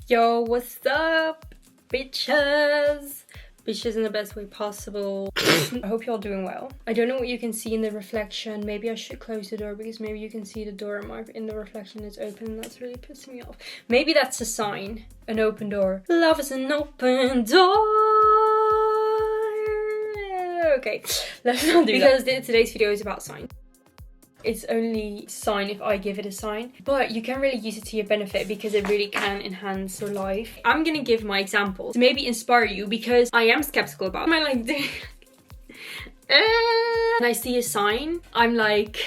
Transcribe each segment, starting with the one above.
Yo, what's up, bitches? Bitches in the best way possible. I hope you're all doing well. I don't know what you can see in the reflection. Maybe I should close the door because maybe you can see the door in the reflection is open. That's really pissing me off. Maybe that's a sign. An open door. Love is an open door. Okay, let's not do that. Because today's video is about signs. It's only sign if I give it a sign, but you can really use it to your benefit because it really can enhance your life. I'm gonna give my examples to maybe inspire you because I am skeptical about my like when I see a sign, I'm like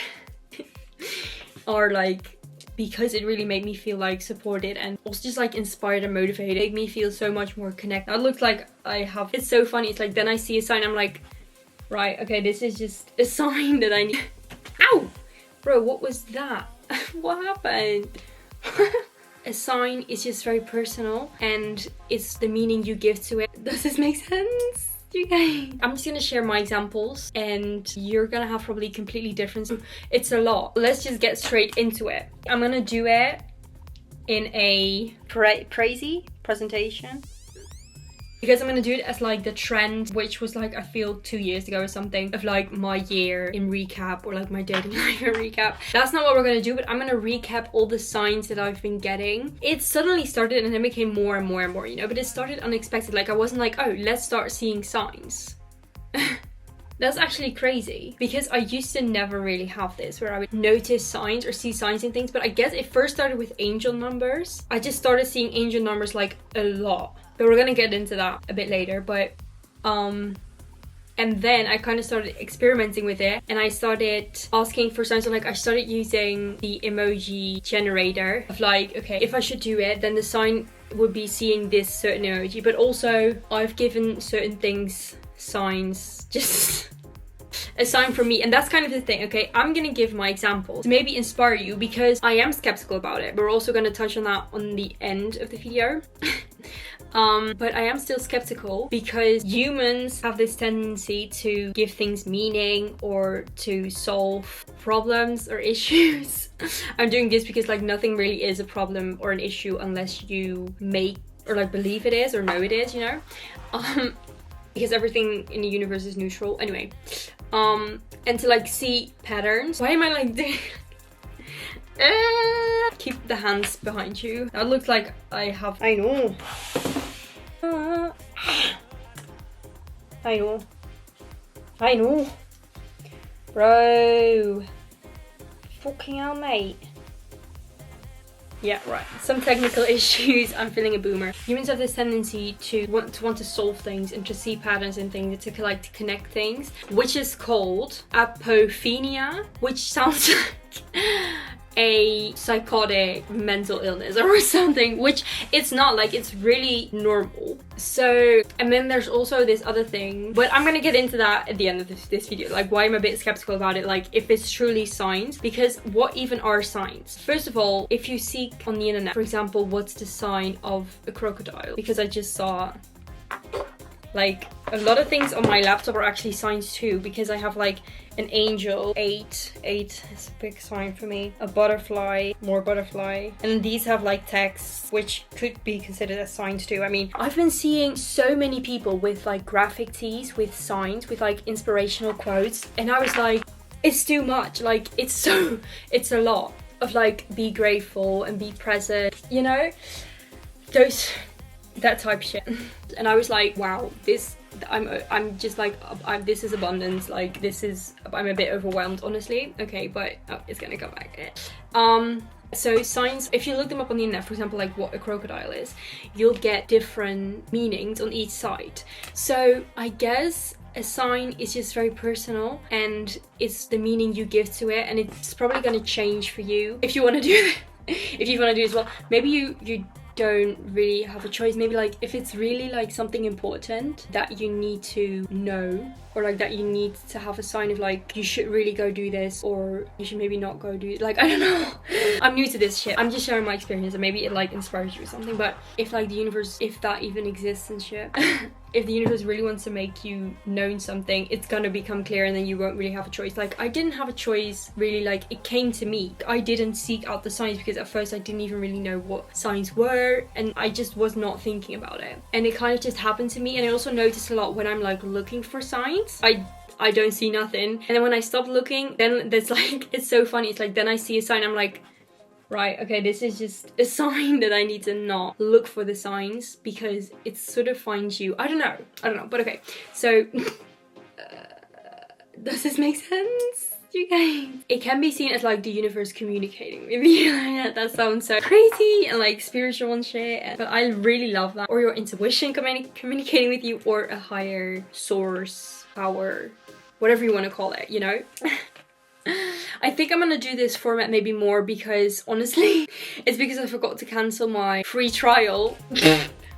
or like because it really made me feel like supported and also just like inspired and motivated. It made me feel so much more connected. It looks like I have, it's so funny. It's like then I see a sign, I'm like, right, okay, this is just a sign that I need. Ow! Bro, what was that? What happened? A sign is just very personal and it's the meaning you give to it. Does this make sense? You guys? I'm just gonna share my examples and you're gonna have probably completely different. It's a lot. Let's just get straight into it. I'm gonna do it in a crazy presentation. Because I'm gonna do it as like the trend, which was like I feel 2 years ago or something, of like my year in recap or like my dating life in recap. That's not what we're gonna do, but I'm gonna recap all the signs that I've been getting. It suddenly started and then became more and more and more, you know, but it started unexpected. Like I wasn't like, oh, let's start seeing signs. That's actually crazy because I used to never really have this where I would notice signs or see signs in things, but I guess it first started with angel numbers. I just started seeing angel numbers like a lot. But we're gonna get into that a bit later, but and then I kind of started experimenting with it and I started asking for signs. So like I started using the emoji generator of like, okay, if I should do it, then the sign would be seeing this certain emoji, but also I've given certain things signs, just a sign for me. And that's kind of the thing. Okay, I'm gonna give my examples to maybe inspire you because I am skeptical about it. We're also gonna touch on that on the end of the video. But I am still skeptical because humans have this tendency to give things meaning or to solve problems or issues. I'm doing this because like nothing really is a problem or an issue unless you make or like believe it is or know it is, you know? Because everything in the universe is neutral. Anyway, and to like see patterns. Why am I like doing keep the hands behind you. That looks like I have. I know. I know. Bro. Fucking hell, mate. Yeah, right. Some technical issues. I'm feeling a boomer. Humans have this tendency to want to solve things and to see patterns in things, to like to connect things, which is called apophenia, which sounds like a psychotic mental illness or something, which it's not. Like it's really normal. So, and then there's also this other thing, but I'm gonna get into that at the end of this video, like why I'm a bit skeptical about it, like if it's truly signs, because what even are signs? First of all, if you seek on the internet, for example, what's the sign of a crocodile? Because I just saw like a lot of things on my laptop are actually signs too, because I have like an angel, 8 is a big sign for me, a butterfly, more butterfly, and these have like texts which could be considered as signs too. I mean, I've been seeing so many people with like graphic tees with signs with like inspirational quotes, and I was like, it's too much. Like it's a lot of like be grateful and be present, you know, that type of shit. And I was like, wow, I'm just like, this is abundance, like this is, I'm a bit overwhelmed honestly. Okay, but it's gonna come back. So signs, if you look them up on the internet, for example, like what a crocodile is, you'll get different meanings on each side. So I guess a sign is just very personal and it's the meaning you give to it, and it's probably gonna change for you if you want to do it. If you want to do it as well. Maybe you don't really have a choice. Maybe like if it's really like something important that you need to know or like that you need to have a sign of like you should really go do this, or you should maybe not go do it. Like, I don't know. I'm new to this shit. I'm just sharing my experience and maybe it like inspires you or something. But if like the universe, if that even exists and shit, if the universe really wants to make you known something, it's gonna become clear and then you won't really have a choice. Like, I didn't have a choice really, like it came to me. I didn't seek out the signs because at first I didn't even really know what signs were and I just was not thinking about it. And it kind of just happened to me. And I also noticed a lot when I'm like looking for signs, I don't see nothing. And then when I stop looking, then there's like, it's so funny. It's like, then I see a sign, I'm like, right, okay, this is just a sign that I need to not look for the signs because it sort of finds you. I don't know, but okay. So, does this make sense, you guys? It can be seen as like the universe communicating with you. That sounds so crazy and like spiritual and shit, but I really love that. Or your intuition communicating with you, or a higher source, power, whatever you want to call it, you know? I think I'm gonna do this format maybe more because honestly, it's because I forgot to cancel my free trial.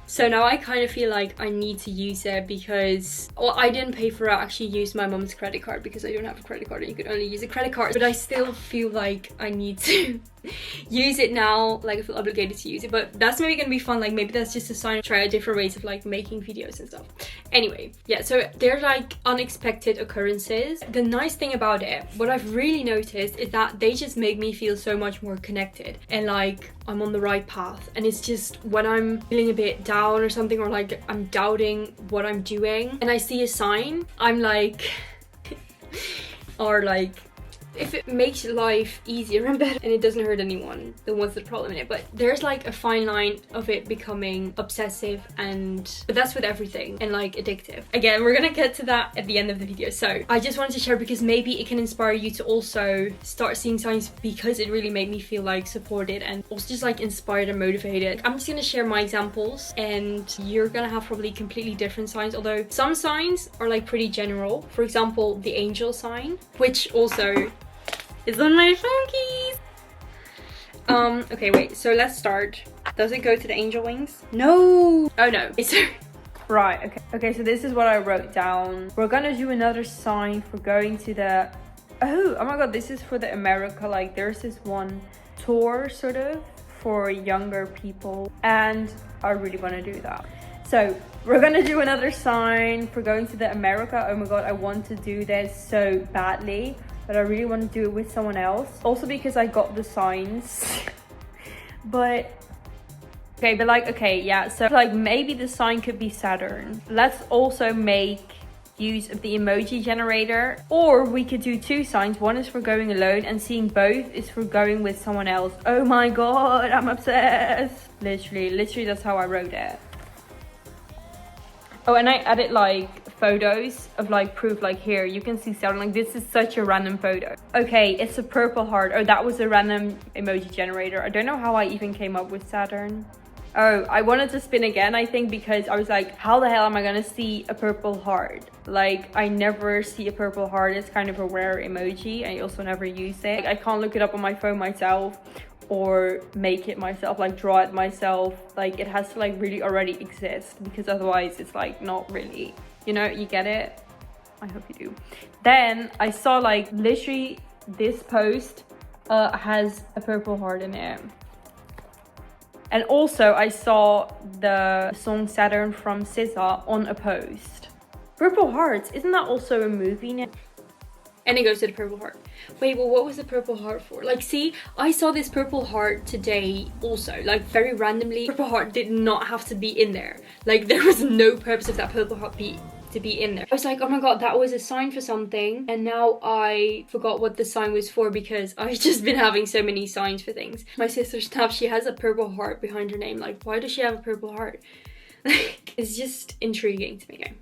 So now I kind of feel like I need to use it because, well, I didn't pay for it. I actually used my mom's credit card because I don't have a credit card and you could only use a credit card. But I still feel like I need to use it now, like I feel obligated to use it. But that's maybe gonna be fun. Like maybe that's just a sign to try out different ways of like making videos and stuff. Anyway, yeah, so they're like unexpected occurrences. The nice thing about it, what I've really noticed is that they just make me feel so much more connected and like I'm on the right path. And it's just when I'm feeling a bit down or something, or like I'm doubting what I'm doing and I see a sign, I'm like or like, if it makes life easier and better and it doesn't hurt anyone, then what's the problem in it? But there's like a fine line of it becoming obsessive, but that's with everything, and like addictive. Again, we're gonna get to that at the end of the video. So I just wanted to share because maybe it can inspire you to also start seeing signs, because it really made me feel like supported and also just like inspired and motivated. I'm just gonna share my examples and you're gonna have probably completely different signs, although some signs are like pretty general. For example, the angel sign, which also is on my phone keys. Okay, wait, so let's start. Does it go to the angel wings? No! Oh no. Right, okay, so this is what I wrote down. We're gonna do another sign for going to the... Oh my god, this is for the America, like there's this one tour sort of for younger people and I really want to do that. So we're gonna do another sign for going to the America. Oh my god, I want to do this so badly, but I really want to do it with someone else. Also because I got the signs. But okay, but like, okay, yeah, so like maybe the sign could be Saturn. Let's also make use of the emoji generator, or we could do two signs. One is for going alone and seeing both is for going with someone else. Oh my god, I'm obsessed. Literally that's how I wrote it. Oh, and I added like photos of like proof, like here you can see Saturn. Like this is such a random photo. Okay, it's a purple heart. Oh, that was a random emoji generator. I don't know how I even came up with Saturn. Oh, I wanted to spin again, I think, because I was like, how the hell am I gonna see a purple heart? Like, I never see a purple heart. It's kind of a rare emoji. I also never use it. I can't look it up on my phone myself or make it myself, like draw it myself. Like, it has to like really already exist, because otherwise it's like not really, you know, you get it? I hope you do. Then I saw like literally this post has a purple heart in it. And also I saw the song Saturn from SZA on a post. Purple Hearts, isn't that also a movie now? And it goes to the purple heart. Wait, well, what was the purple heart for? Like, see, I saw this purple heart today also, like very randomly. Purple heart did not have to be in there. Like, there was no purpose of that purple heart to be in there. I was like, oh my god, that was a sign for something, and now I forgot what the sign was for because I've just been having so many signs for things. My sister Snap, she has a purple heart behind her name. Like, why does she have a purple heart? Like, it's just intriguing to me. Okay,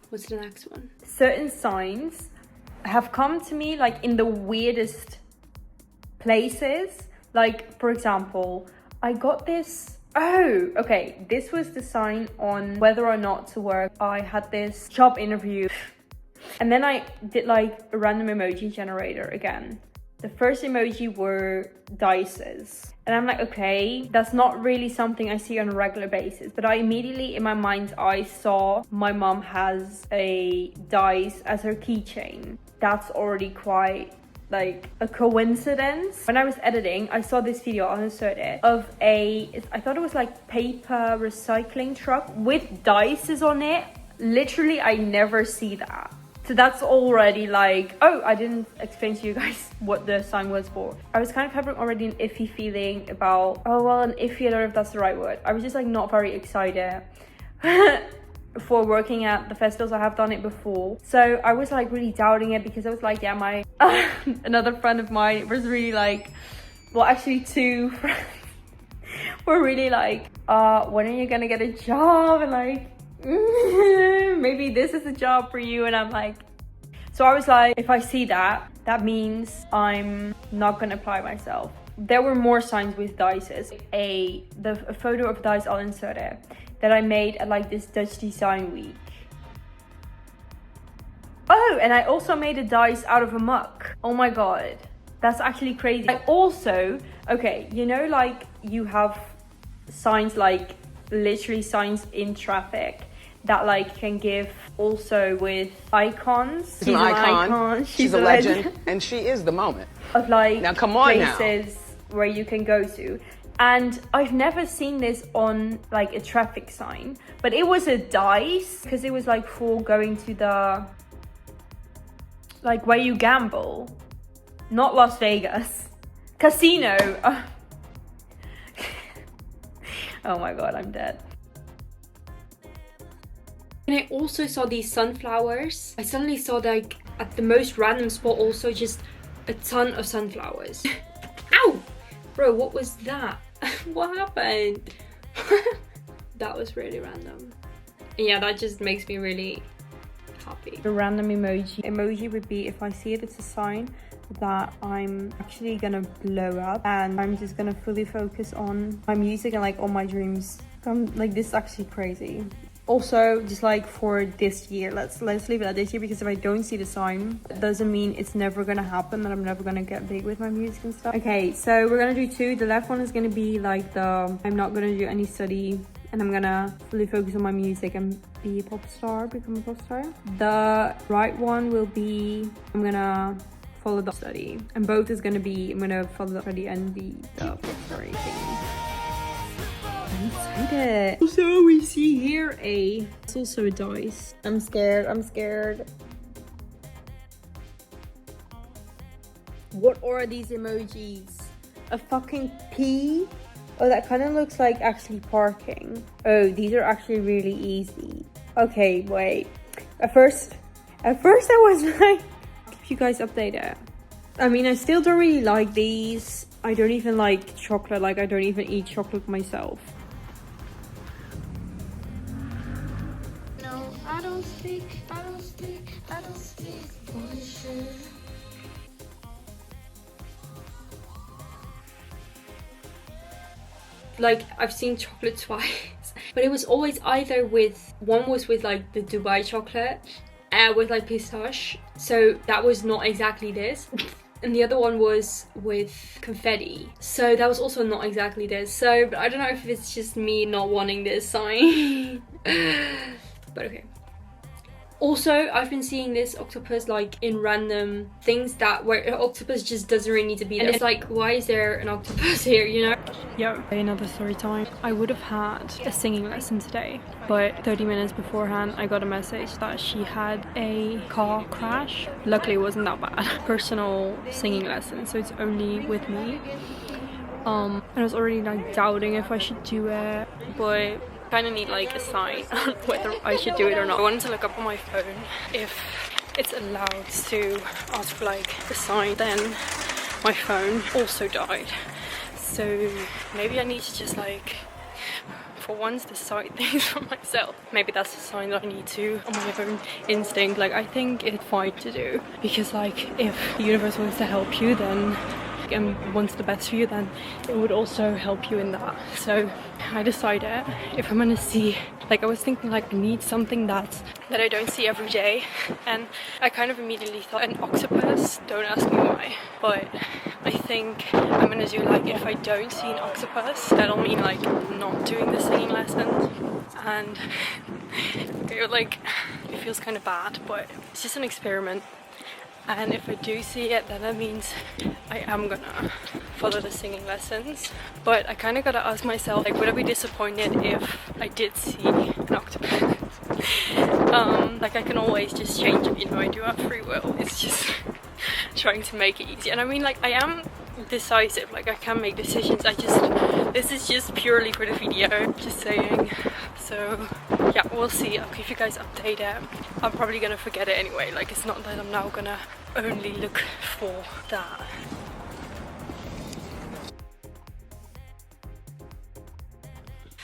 what's the next one? Certain signs have come to me like in the weirdest places. Like, for example, I got this. Oh, okay, this was the sign on whether or not to work. I had this job interview and then I did like a random emoji generator again. The first emoji were dices. And I'm like, okay, that's not really something I see on a regular basis. But I immediately, in my mind's eye, saw my mom has a dice as her keychain. That's already quite like a coincidence. When I was editing, I saw this video on Reddit of I thought it was like paper recycling truck with dices on it. Literally, I never see that. So that's already like, oh, I didn't explain to you guys what the sign was for. I was kind of having already an iffy feeling about, oh, well, an iffy, I don't know if that's the right word. I was just like not very excited for working at the festivals. I have done it before. So I was like really doubting it because I was like, yeah, my, another friend of mine was really like, well, actually 2 friends were really like, when are you gonna get a job? And like, maybe this is a job for you. And I'm like, so I was like, if I see that, that means I'm not gonna apply myself. There were more signs with dices. A photo of dice, I'll insert it, that I made at like this Dutch design week. Oh, and I also made a dice out of a mug. Oh my god, that's actually crazy. I also, okay, you know, like you have signs, like literally signs in traffic that like can give also with icons. She's an icon. She's a legend. And she is the moment. Of like, now come on places where you can go to. And I've never seen this on like a traffic sign, but it was a dice because it was like for going to the, like where you gamble, not Las Vegas, casino. Oh my god, I'm dead. And I also saw these sunflowers. I suddenly saw like at the most random spot also just a ton of sunflowers. Ow! Bro, what was that? What happened? That was really random. And yeah, that just makes me really happy. The random emoji would be if I see it, it's a sign that I'm actually gonna blow up and I'm just gonna fully focus on my music and like all my dreams. Like, this is actually crazy. Also, just like for this year, let's leave it at this year, because if I don't see the sign, that doesn't mean it's never gonna happen, that I'm never gonna get big with my music and stuff. Okay, so we're gonna do 2. The left one is gonna be like I'm not gonna do any study and I'm gonna fully focus on my music and be a pop star, become a pop star. The right one will be I'm gonna follow the study, and both is gonna be I'm gonna follow the study and be the pop star thing. I'm excited. So we see here it's also a dice. I'm scared. What are these emojis? A fucking P? Oh, that kind of looks like actually parking. Oh, these are actually really easy. Okay, wait. At first I was like, keep you guys updated. I mean, I still don't really like these. I don't even like chocolate. Like, I don't even eat chocolate myself. No, I don't speak bullshit. Like, I've seen chocolate twice, but it was always either with, one was with like the Dubai chocolate with like pistache, so that was not exactly this. And the other one was with confetti, so that was also not exactly this. So but I don't know if it's just me not wanting this sign. But okay. Also, I've been seeing this octopus like in random things that where an octopus just doesn't really need to be there. And it's like, why is there an octopus here, you know? Yo, another story time. I would have had a singing lesson today, but 30 minutes beforehand I got a message that she had a car crash. Luckily it wasn't that bad. Personal singing lesson, so it's only with me. And I was already like doubting if I should do it, but kind of need like a sign on whether I should do it or not. I wanted to look up on my phone if it's allowed to ask for like a sign. Then my phone also died, so maybe I need to just like for once decide things for myself. Maybe that's a sign that I need to, on my own instinct. Like, I think it's fine to do, because like if the universe wants to help you then and wants the best for you, then it would also help you in that. So I decided if I'm gonna see, like I was thinking like I need something that's that I don't see every day, and I kind of immediately thought an octopus. Don't ask me why, but I think I'm gonna do like, if I don't see an octopus, that'll mean like not doing the singing lessons. And it feels kind of bad, but it's just an experiment. And if I do see it, then that means I am gonna follow the singing lessons. But I kind of gotta ask myself, like, would I be disappointed if I did see an octopus? Like, I can always just change it, you know, I do have free will. It's just trying to make it easy. And I mean, like, I am decisive, like I can make decisions. This is just purely for the video, just saying. So yeah, we'll see. I'll keep you guys updated. I'm probably gonna forget it anyway. Like, it's not that I'm now gonna only look for that.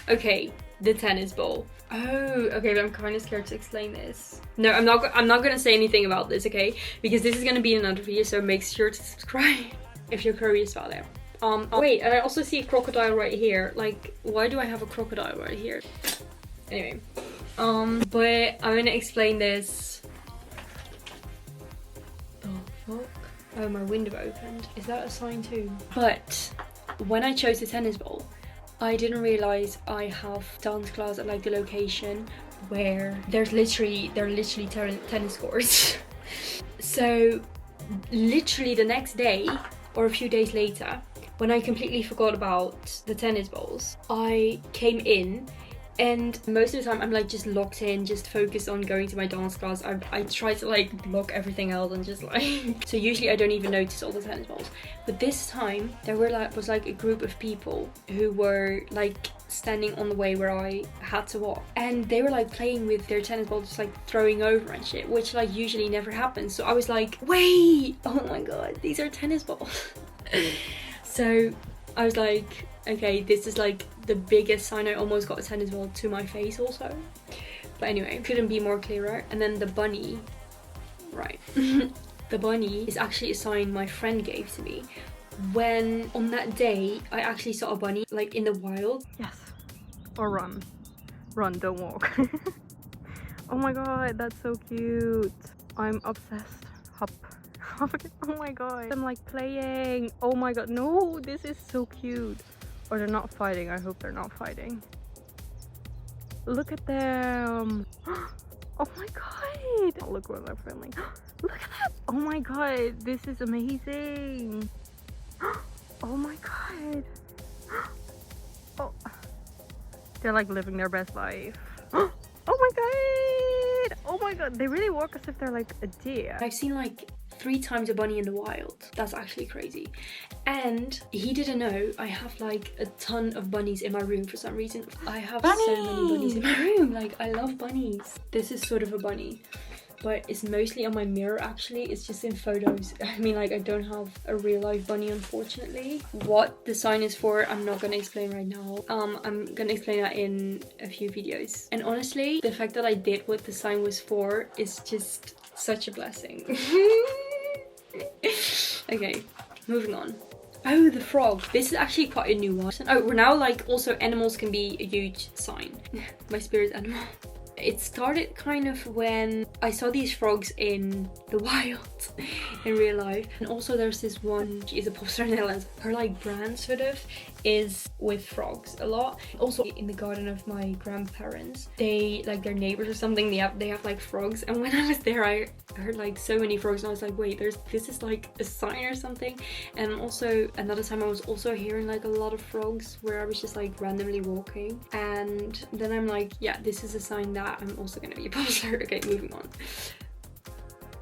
Okay, the tennis ball. Oh, okay, but I'm kind of scared to explain this. No, I'm not gonna say anything about this, okay? Because this is gonna be in another video, so make sure to subscribe if you're curious about it. Oh, wait, and I also see a crocodile right here. Like, why do I have a crocodile right here? Anyway, but I'm gonna explain this. Oh, fuck. Oh, my window opened. Is that a sign too? But when I chose the tennis ball, I didn't realize I have dance class at like the location where there are literally tennis courts. So literally the next day or a few days later, when I completely forgot about the tennis balls, I came in, and most of the time I'm like just locked in, just focused on going to my dance class. I try to like block everything else and just like so usually I don't even notice all the tennis balls, but this time there was like a group of people who were like standing on the way where I had to walk, and they were like playing with their tennis balls, just like throwing over and shit, which like usually never happens. So I was like, wait, oh my god, these are tennis balls. So I was like, okay, this is like the biggest sign. I almost got a tennis ball to my face also. But anyway, couldn't be more clearer. And then the bunny, right. The bunny is actually a sign my friend gave to me when on that day I actually saw a bunny like in the wild. Yes, or run. Run, don't walk. Oh my god, that's so cute. I'm obsessed. Hop. Oh my god, I'm like playing. Oh my god, no, this is so cute. Or they're not fighting. I hope they're not fighting. Look at them. Oh my god. Oh, look what they're filming. Look at that. Oh my god, this is amazing. Oh my god. Oh, they're like living their best life. Oh my god. Oh my god, they really walk as if they're like a deer. I've seen like 3 times a bunny in the wild. That's actually crazy. And he didn't know I have like a ton of bunnies in my room for some reason. I have so many bunnies in my room. Like, I love bunnies. This is sort of a bunny, but it's mostly on my mirror actually. It's just in photos. I mean, like, I don't have a real life bunny, unfortunately. What the sign is for, I'm not gonna explain right now. I'm gonna explain that in a few videos. And honestly, the fact that I did what the sign was for is just such a blessing. Okay, moving on. Oh, the frog. This is actually quite a new one. Oh, we're now like also animals can be a huge sign. My spirit animal. It started kind of when I saw these frogs in the wild in real life. And also there's this one, she is a pop star in the Netherlands. Her like brand sort of is with frogs a lot. Also in the garden of my grandparents, they like their neighbors or something, they have like frogs. And when I was there, I heard like so many frogs and I was like, wait, this is like a sign or something. And also another time I was also hearing like a lot of frogs where I was just like randomly walking. And then I'm like, yeah, this is a sign that I'm also gonna be a pop star. Okay, moving on.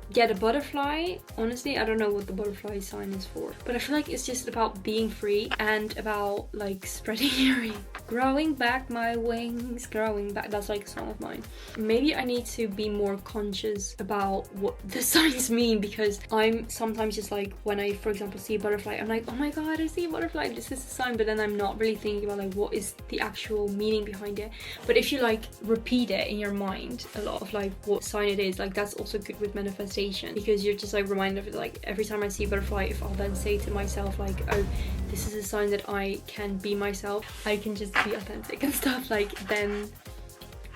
Yeah, the butterfly, honestly, I don't know what the butterfly sign is for, but I feel like it's just about being free and about like spreading your wings. Growing back my wings, growing back. That's like a song of mine. Maybe I need to be more conscious about what the signs mean, because I'm sometimes just like, when I, for example, see a butterfly, I'm like, oh my god, I see a butterfly, this is a sign, but then I'm not really thinking about like what is the actual meaning behind it. But if you like repeat it in your mind a lot of like what sign it is, like that's also good with manifestation, because you're just like reminded of it. Like every time I see a butterfly, if I'll then say to myself like, oh, this is a sign that I can be myself, I can just be authentic and stuff, like then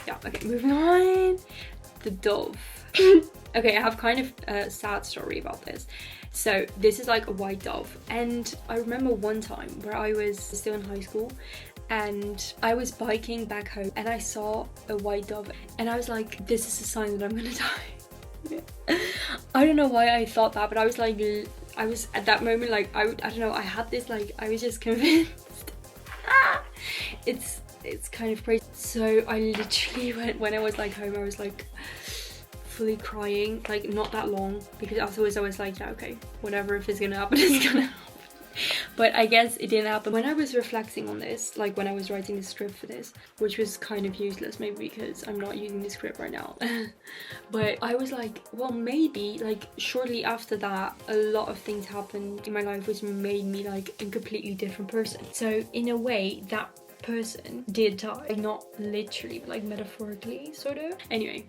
yeah. Okay, moving on. the dove. Okay, I have kind of a sad story about this. So this is like a white dove, and I remember one time where I was still in high school and I was biking back home and I saw a white dove and I was like, this is a sign that I'm gonna die. I don't know why I thought that, but I was like, I was at that moment like, I don't know, I had this like, I was just convinced. It's kind of crazy. So I literally went, when I was like home, I was like fully crying, like not that long, because afterwards I was like, yeah, okay, whatever, if it's gonna happen, it's gonna happen. But I guess it didn't happen. When I was reflecting on this, like when I was writing the script for this, which was kind of useless maybe because I'm not using the script right now, but I was like, well, maybe like shortly after that a lot of things happened in my life which made me like a completely different person. So in a way that person did die, not literally but like metaphorically, sort of. Anyway.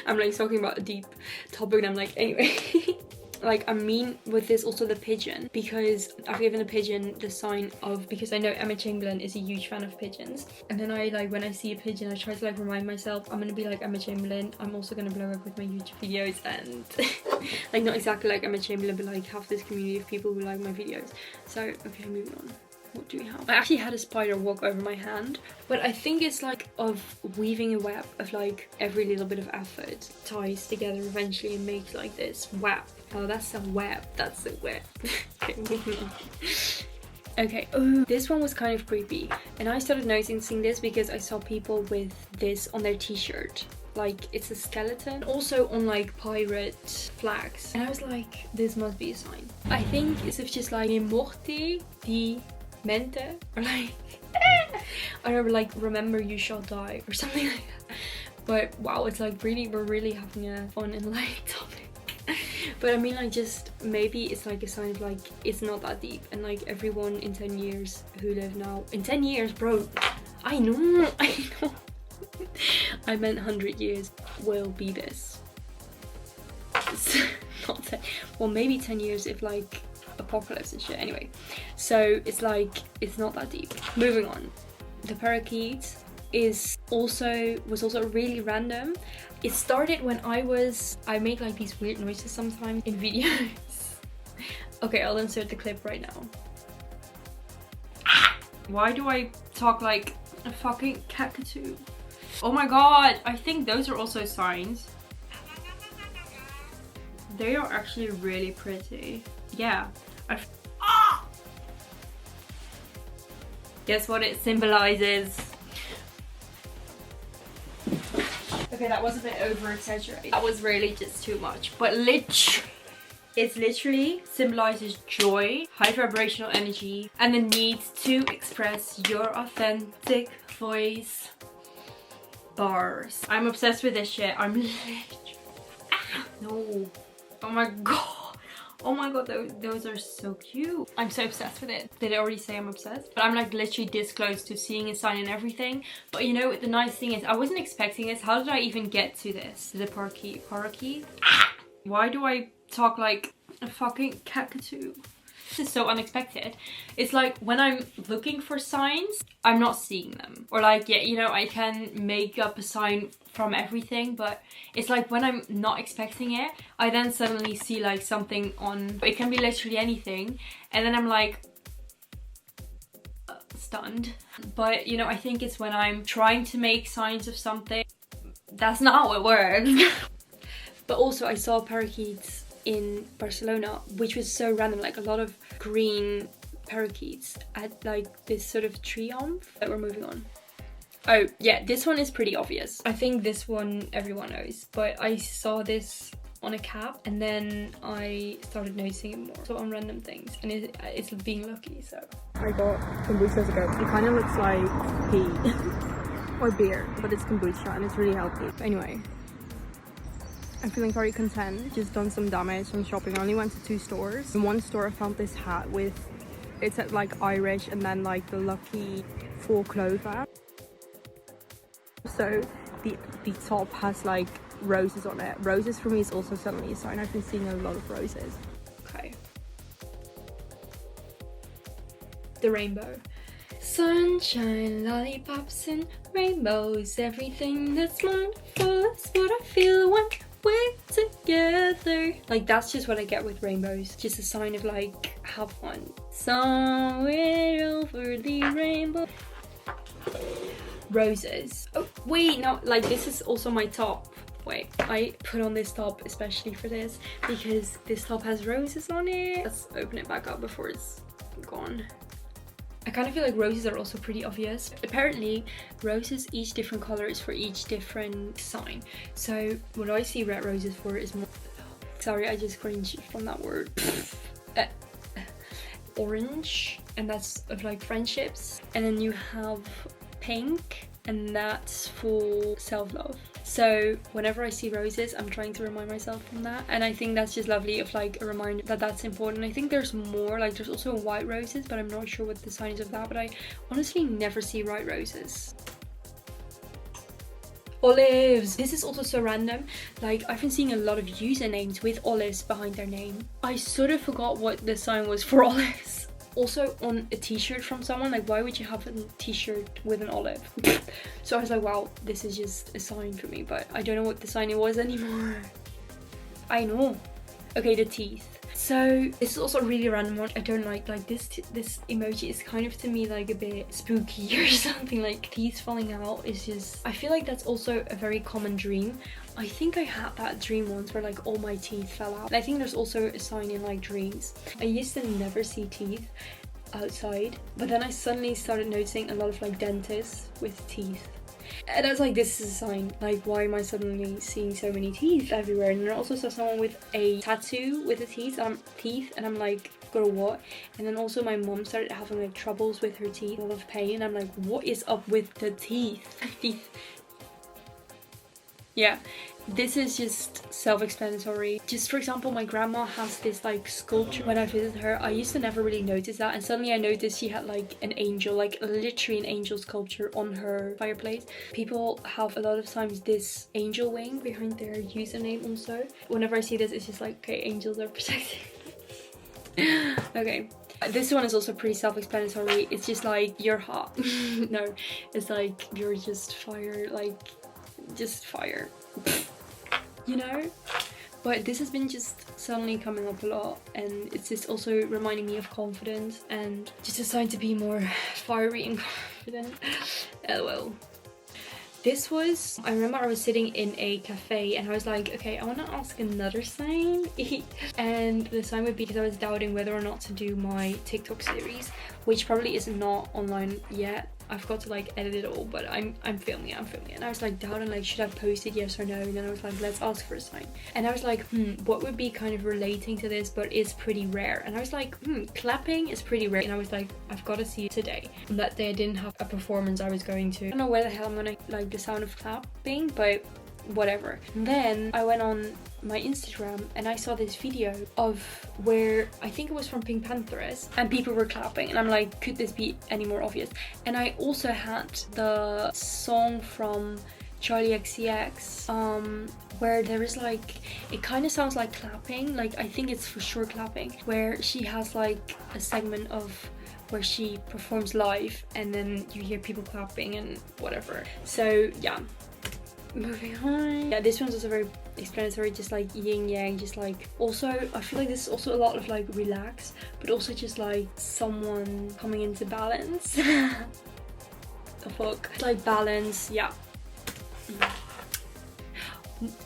I'm like talking about a deep topic and I'm like, anyway. Like, I mean with this also the pigeon, because I've given the pigeon the sign of, because I know Emma Chamberlain is a huge fan of pigeons, and then I like, when I see a pigeon I try to like remind myself I'm gonna be like Emma Chamberlain. I'm also gonna blow up with my YouTube videos and like not exactly like Emma Chamberlain, but like have this community of people who like my videos. So okay, moving on. What do we have? I actually had a spider walk over my hand, but I think it's like of weaving a web of like every little bit of effort ties together eventually and makes like this web. Oh, that's a web. That's a web. Okay, moving on. Okay, oh, this one was kind of creepy, and I started noticing this because I saw people with this on their t-shirt. Like, it's a skeleton, also on like pirate flags, and I was like, this must be a sign. I think it's just like morte di mente, or like I don't know, like remember you shall die or something like that. But wow, it's like really, we're really having a fun and light topic. But I mean, like, just maybe it's like a sign of like it's not that deep, and like everyone in 10 years who live now, in 10 years, bro, I know I meant 100 years will be this. It's not 10, well maybe 10 years if like apocalypse and shit. Anyway, so it's like it's not that deep. Moving on, the parakeet was also really random. It started when I make like these weird noises sometimes in videos. Okay, I'll insert the clip right now. Why do I talk like a fucking cockatoo? Oh my god, I think those are also signs. They are actually really pretty. Yeah. Guess what it symbolizes? Okay, that was a bit over exaggerated. That was really just too much. But it literally symbolizes joy, high vibrational energy, and the need to express your authentic voice. Bars. I'm obsessed with this shit. I'm literally... No. Oh my god. Oh my god, those are so cute. I'm so obsessed with it. Did I already say I'm obsessed? But I'm like literally this close to seeing a sign and everything. But you know, the nice thing is I wasn't expecting this. How did I even get to this? The parakeet. Why do I talk like a fucking cockatoo? This is so unexpected. It's like when I'm looking for signs, I'm not seeing them. Or like, yeah, you know, I can make up a sign from everything, but it's like when I'm not expecting it, I then suddenly see like something on, it can be literally anything, and then I'm like stunned. But you know, I think it's when I'm trying to make signs of something. That's not how it works. But also I saw parakeets in Barcelona, which was so random, like a lot of green parakeets at like this sort of triumph. That we're moving on. Oh yeah, this one is pretty obvious. I think this one everyone knows, but I saw this on a cap and then I started noticing it more, so on random things, and it's being lucky. So I got kombucha as a goat. It kind of looks like pee or beer, but it's kombucha and it's really healthy. But anyway, I'm feeling very content. Just done some damage from shopping. I only went to 2 stores. In one store I found this hat with, it's at like Irish and then like the lucky 4 clover. So the top has like roses on it. Roses for me is also suddenly a sign. I've been seeing a lot of roses. Okay. The rainbow. Sunshine, lollipops and rainbows, everything that's wonderful is what I feel when we're together. Like, that's just what I get with rainbows. Just a sign of like, have fun. Somewhere over the rainbow. Roses. Oh wait, no, like this is also my top. Wait, I put on this top especially for this because this top has roses on it. Let's open it back up before it's gone. I kind of feel like roses are also pretty obvious. Apparently, roses each different colors for each different sign. So what I see red roses for is more... Sorry, I just cringed from that word. Orange, and that's of like friendships. And then you have pink, and that's for self-love. So whenever I see roses, I'm trying to remind myself from that, and I think that's just lovely of like a reminder that that's important. I think there's more, like there's also white roses, but I'm not sure what the sign is of that, but I honestly never see white roses. Olives. This is also so random. Like, I've been seeing a lot of usernames with olives behind their name. I sort of forgot what the sign was for olives. Also on a t-shirt from someone, like why would you have a t-shirt with an olive? So I was like, wow, this is just a sign for me, but I don't know what the sign it was anymore. I know. Okay, the teeth. So this is also a really random one. I don't like this emoji is kind of to me like a bit spooky or something. Like teeth falling out is just, I feel like that's also a very common dream. I think I had that dream once where like all my teeth fell out. And I think there's also a sign in like dreams. I used to never see teeth outside, but then I suddenly started noticing a lot of like dentists with teeth. And I was like, this is a sign. Like, why am I suddenly seeing so many teeth everywhere? And then I also saw someone with a tattoo with the teeth, and I'm like, girl, what? And then also my mom started having like troubles with her teeth, a lot of pain, and I'm like, what is up with the teeth? Yeah, this is just self-explanatory. Just for example, my grandma has this like sculpture. When I visit her, I used to never really notice that, and suddenly I noticed she had like an angel, like literally an angel sculpture on her fireplace. People have a lot of times this angel wing behind their username also. Whenever I see this, it's just like, okay, angels are protecting. Okay. This one is also pretty self-explanatory. It's just like, you're hot. No, it's like, you're just fire, like just fire. You know? But this has been just suddenly coming up a lot, and it's just also reminding me of confidence and just a sign to be more fiery and confident. LOL. This was, I remember I was sitting in a cafe and I was like, okay, I want to ask another sign. And the sign would be because I was doubting whether or not to do my TikTok series, which probably is not online yet. I've got to like edit it all, but I'm filming it. And I was like doubting, like, should I post it, yes or no? And then I was like, let's ask for a sign. And I was like, what would be kind of relating to this but is pretty rare? And I was like, clapping is pretty rare. And I was like, I've got to see it today. On that day I didn't have a performance I was going to. I don't know where the hell I'm gonna like the sound of clapping, but whatever. And then I went on my Instagram and I saw this video of where, I think it was from Pink Pantheress, and people were clapping, and I'm like, could this be any more obvious? And I also had the song from Charlie XCX where there is like, it kind of sounds like clapping, like I think it's for sure clapping, where she has like a segment of where she performs live and then you hear people clapping and whatever. So yeah, moving on. Yeah, this one's also very explanatory, just like yin yang, just like, also I feel like this is also a lot of like relax, but also just like someone coming into balance. The fuck, like balance. Yeah.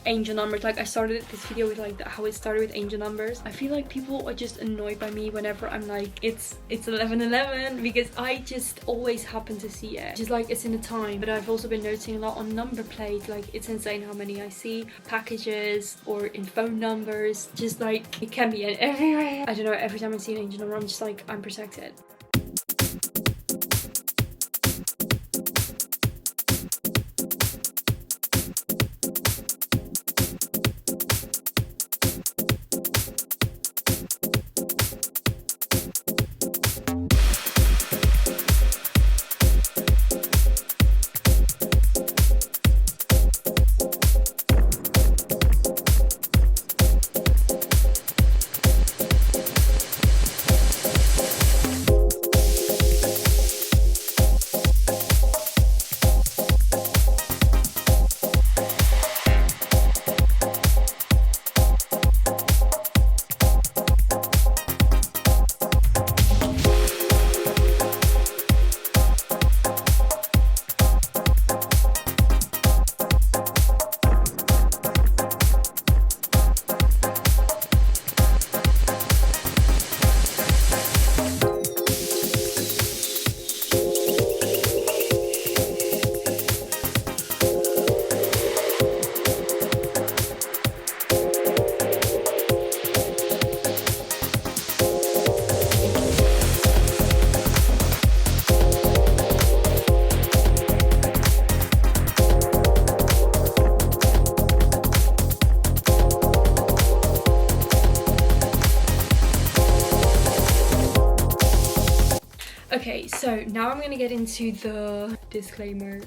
Angel numbers, like I started this video with like how it started with angel numbers. I feel like people are just annoyed by me whenever I'm like, it's 11:11, because I just always happen to see it, just like it's in a time. But I've also been noticing a lot on number plates, like it's insane how many I see, packages or in phone numbers, just like it can be in everywhere. I don't know, every time I see an angel number I'm just like, I'm protected. So now I'm gonna get into the disclaimer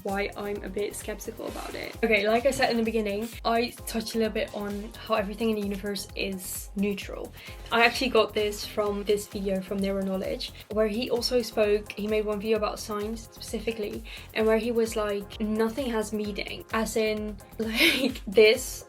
why I'm a bit skeptical about it. Okay, like I said in the beginning, I touched a little bit on how everything in the universe is neutral. I actually got this from this video from Neural Knowledge, where he also spoke, he made one video about signs specifically, and where he was like, nothing has meaning, as in like this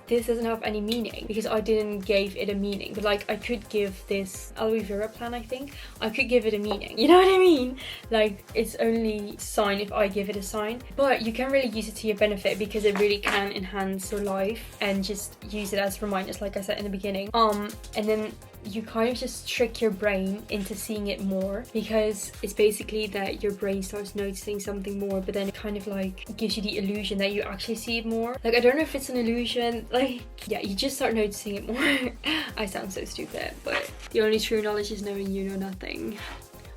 doesn't have any meaning because I didn't give it a meaning. But like I could give this aloe vera plant, I think, I could give it a meaning. You know what I mean? Like it's only sign if I give it a sign. But you can really use it to your benefit because it really can enhance your life and just use it as reminders, like I said in the beginning. And then you kind of just trick your brain into seeing it more, because it's basically that your brain starts noticing something more, but then it kind of like gives you the illusion that you actually see it more. Like I don't know if it's an illusion, like yeah, you just start noticing it more. I sound so stupid, but the only true knowledge is knowing you know nothing.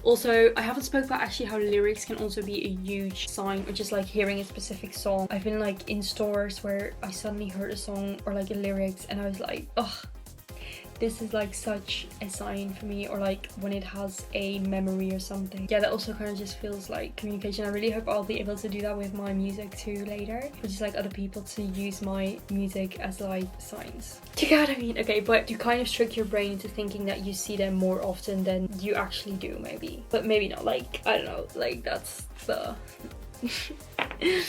Also, I haven't spoke about actually how lyrics can also be a huge sign, or just like hearing a specific song. I've been like in stores where I suddenly heard a song or like a lyrics and I was like, ugh, this is like such a sign for me, or like when it has a memory or something. Yeah, that also kind of just feels like communication. I really hope I'll be able to do that with my music too later, or just like other people to use my music as like signs. Do you get what I mean? Okay, but you kind of trick your brain into thinking that you see them more often than you actually do, maybe. But maybe not, like, I don't know, like that's the...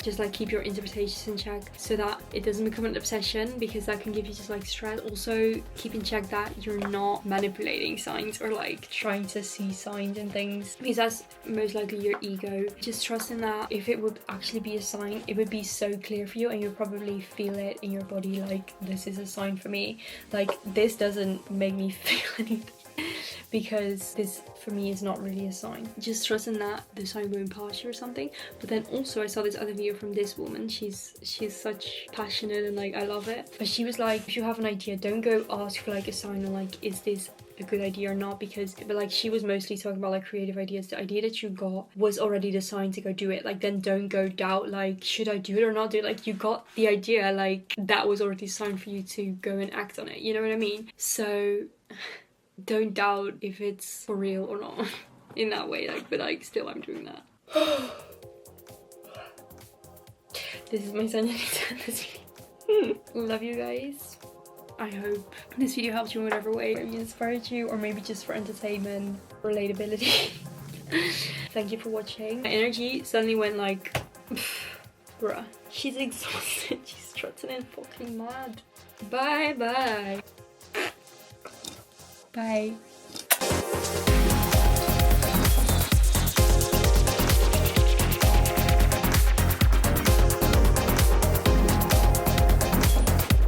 just like keep your interpretations in check so that it doesn't become an obsession, because that can give you just like stress. Also keep in check that you're not manipulating signs or like trying to see signs and things, because that's most likely your ego. Just trust in that if it would actually be a sign, it would be so clear for you and you'll probably feel it in your body, like this is a sign for me. Like this doesn't make me feel anything because this for me is not really a sign. Just trust in that the sign won't pass you or something. But then also I saw this other video from this woman. She's such passionate and like I love it. But she was like, if you have an idea, don't go ask for like a sign on like, is this a good idea or not? Because but like she was mostly talking about like creative ideas. The idea that you got was already the sign to go do it. Like then don't go doubt like, should I do it or not do it? Like you got the idea, like that was already a sign for you to go and act on it. You know what I mean? So don't doubt if it's for real or not in that way, like, but like still I'm doing that. This is my senorita this video. Love you guys. I hope this video helped you in whatever way, maybe inspired you, or maybe just for entertainment, relatability. Thank you for watching. My energy suddenly went like bruh, she's exhausted, she's strutting and fucking mad. Bye.